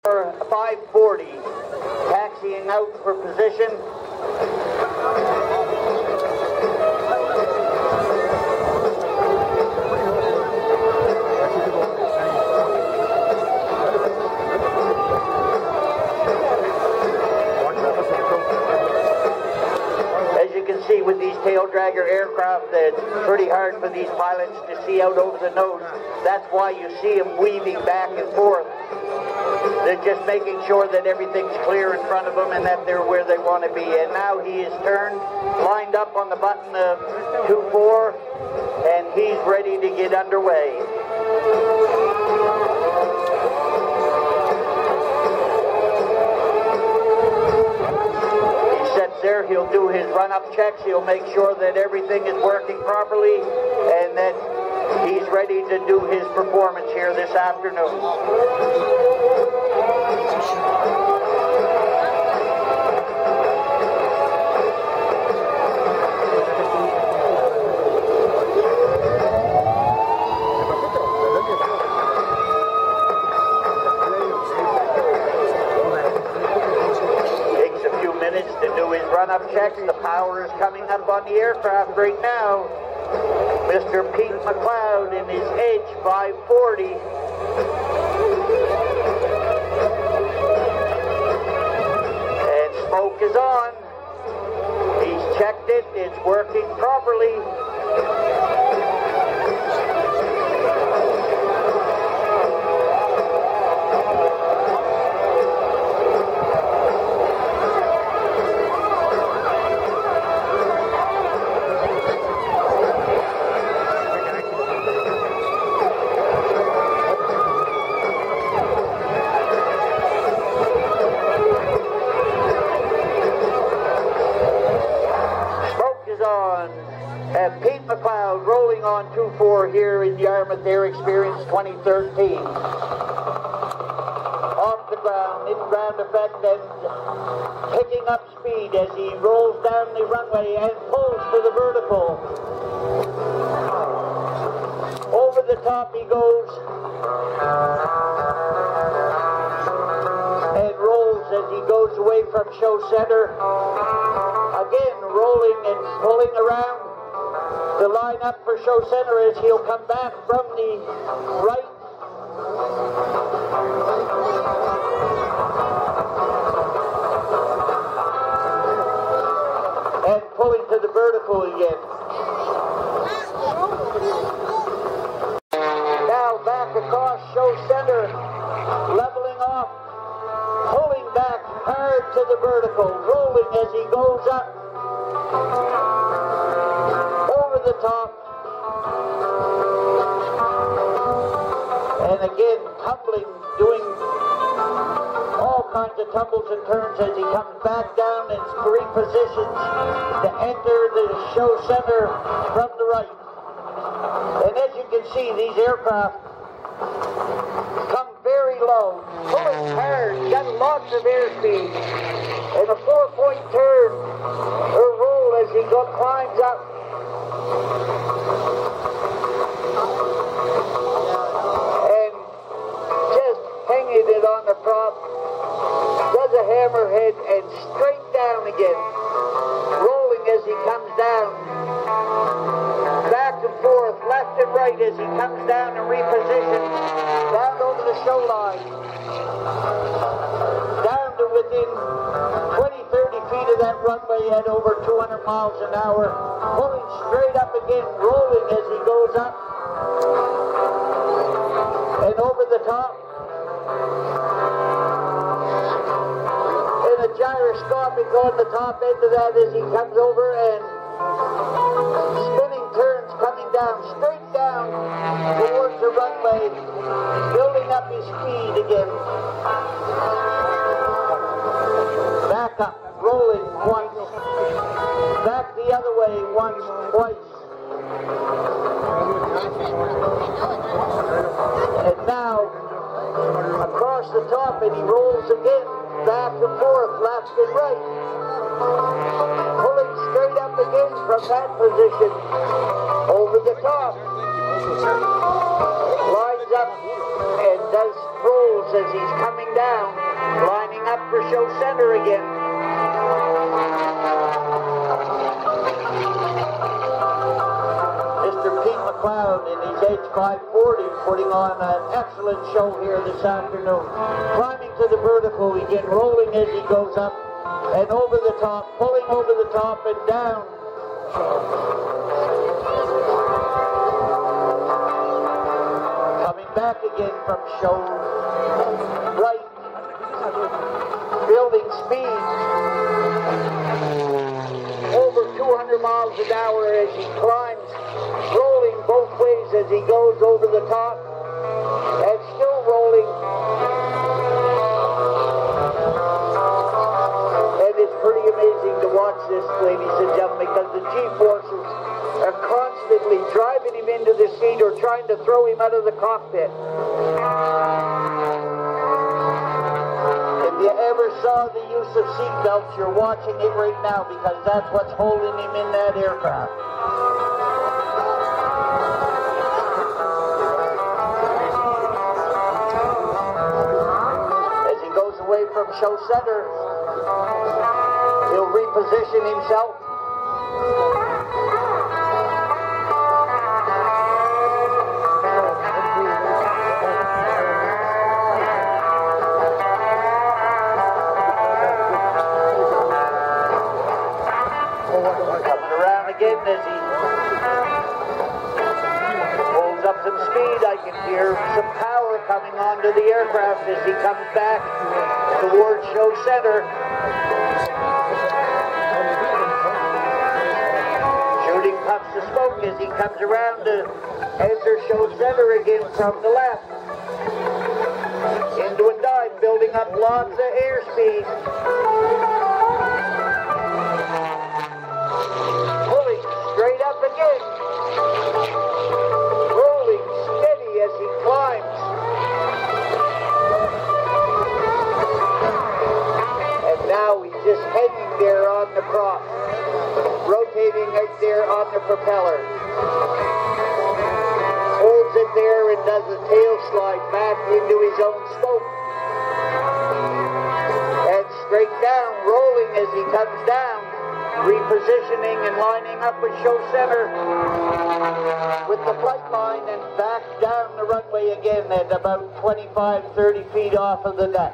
540, taxiing out for position. As you can see with these tail dragger aircraft, it's pretty hard for these pilots to see out over the nose. That's why you see them weaving back and forth. They're just making sure that everything's clear in front of them and that they're where they want to be. And now he is turned, lined up on the button of 2-4, and he's ready to get underway. He sits there, he'll do his run-up checks, he'll make sure that everything is working properly and that he's ready to do his performance here this afternoon. Takes a few minutes to do his run-up checks. The power is coming up on the aircraft right now. Mr. Pete McLeod in his Edge 540. And smoke is on. He's checked it. It's working properly. Pete McLeod rolling on 2-4 here in Yarmouth Air Experience 2013. Off the ground, in ground effect, and picking up speed as he rolls down the runway and pulls for the vertical. Over the top he goes and rolls as he goes away from show center. Again, rolling and pulling around to line up for show center as he'll come back from the right. And pulling to the vertical again. Now back across show center, leveling off, pulling back hard to the vertical, rolling as he goes up. Over the top. And again, tumbling, doing all kinds of tumbles and turns as he comes back down and repositions to enter the show center from the right. And as you can see, these aircraft come very low, pulling hard, got lots of airspeed, and a 4-point turn or roll as he climbs up. And just hanging it on the prop, does a hammerhead and straight down again, rolling as he comes down, back and forth, left and right as he comes down and repositions, down over the show line, down to within 20-30 feet of that runway at over 200 miles an hour, pulling straight up again, rolling as he goes up, and over the top, and a gyroscopic on the top end of that as he comes over, and spinning turns coming down, straight down towards the runway, building up his speed again. Back up, rolling once, back the other way once, twice. And now, across the top, and he rolls again, back and forth, left and right. Pulling straight up again from that position, over the top. Lines up and does rolls as he's coming down. show center again. Mr. Pete McLeod in his H540 putting on an excellent show here this afternoon. Climbing to the vertical again, rolling as he goes up and over the top, pulling over the top and down. Coming back again from show right, building speed. Over 200 miles an hour as he climbs, rolling both ways as he goes over the top, and still rolling. And it's pretty amazing to watch this, ladies and gentlemen, because the G-forces are constantly driving him into the seat or trying to throw him out of the cockpit. If you ever saw the use of seatbelts, you're watching it right now, because that's what's holding him in that aircraft. As he goes away from show center, he'll reposition himself. Again, as he pulls up some speed, I can hear some power coming onto the aircraft as he comes back towards show center. Shooting puffs of smoke as he comes around to enter show center again from the left. Into a dive, building up lots of airspeed. Straight up again, rolling steady as he climbs. And now he's just hanging there on the prop, rotating right there on the propeller. Holds it there and does a tail slide back into his own smoke. And straight down, rolling as he comes down. Repositioning and lining up with show center with the flight line and back down the runway again at about 25-30 feet off of the deck.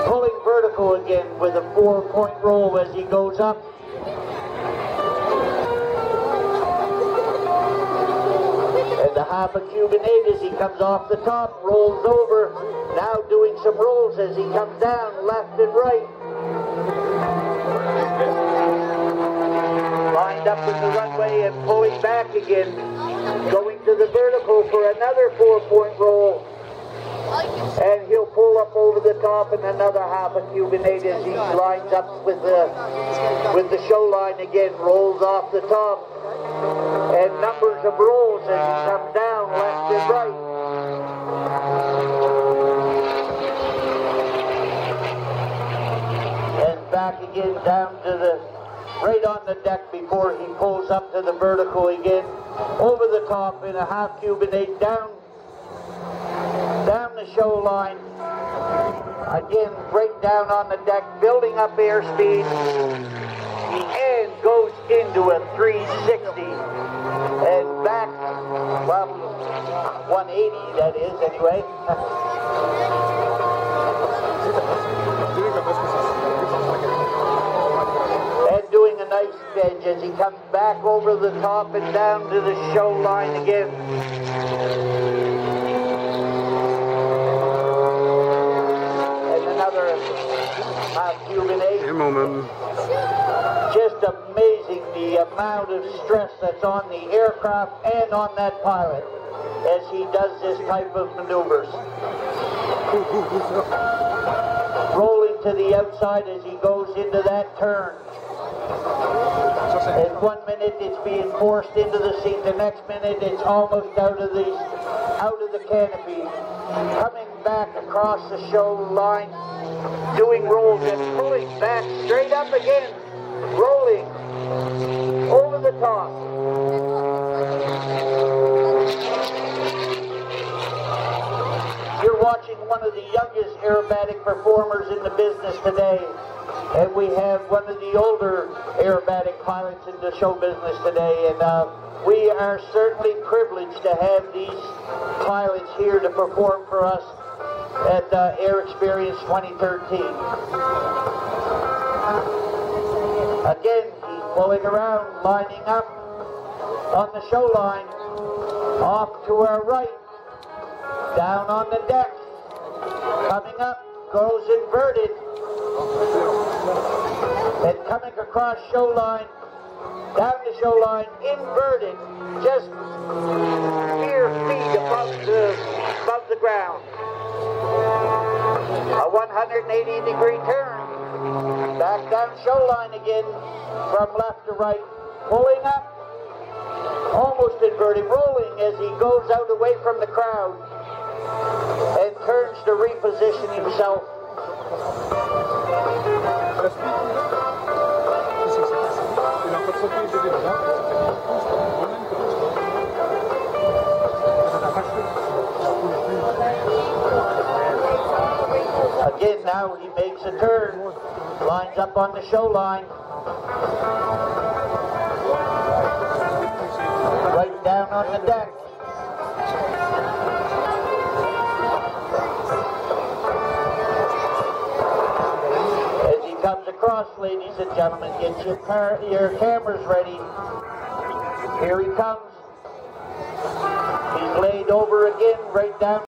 Pulling vertical again with a 4-point roll as he goes up. And a half a Cuban 8 as he comes off the top, rolls over, now doing some rolls as he comes down left and right. Lined up with the runway and pulling back again, going to the vertical for another 4-point roll, and he'll pull up over the top and another half a Cuban 8 as he lines up with the show line again, rolls off the top, and numbers of rolls as he comes down left and right. And back again down to the right on the deck before he pulls up to the vertical again, over the top in a half Cuban 8, down the show line, again right down on the deck, building up airspeed, and goes into a 360, and back, well, 180 that is anyway. Doing a nice bend as he comes back over the top and down to the show line again. And another half Cuban 8. Just amazing the amount of stress that's on the aircraft and on that pilot as he does this type of maneuvers. Rolling to the outside as he goes into that turn. And 1 minute it's being forced into the seat, the next minute it's almost out of the canopy. Coming back across the show line, doing rolls and pulling back straight up again, rolling over the top. You're watching one of the youngest aerobatic performers in the business today, and we have one of the older aerobatic pilots in the show business today, and we are certainly privileged to have these pilots here to perform for us at Air Experience 2013. Again, he's pulling around, lining up on the show line, off to our right, down on the deck, coming up, goes inverted, and coming across show line, down the show line, inverted, just mere feet above the ground. A 180-degree turn, back down show line again, from left to right, pulling up, almost inverted, rolling as he goes out away from the crowd and turns to reposition himself. Again, now he makes a turn, lines up on the show line, right down on the deck. As he comes across, ladies and gentlemen, get your cameras ready. Here he comes. He's laid over again, right down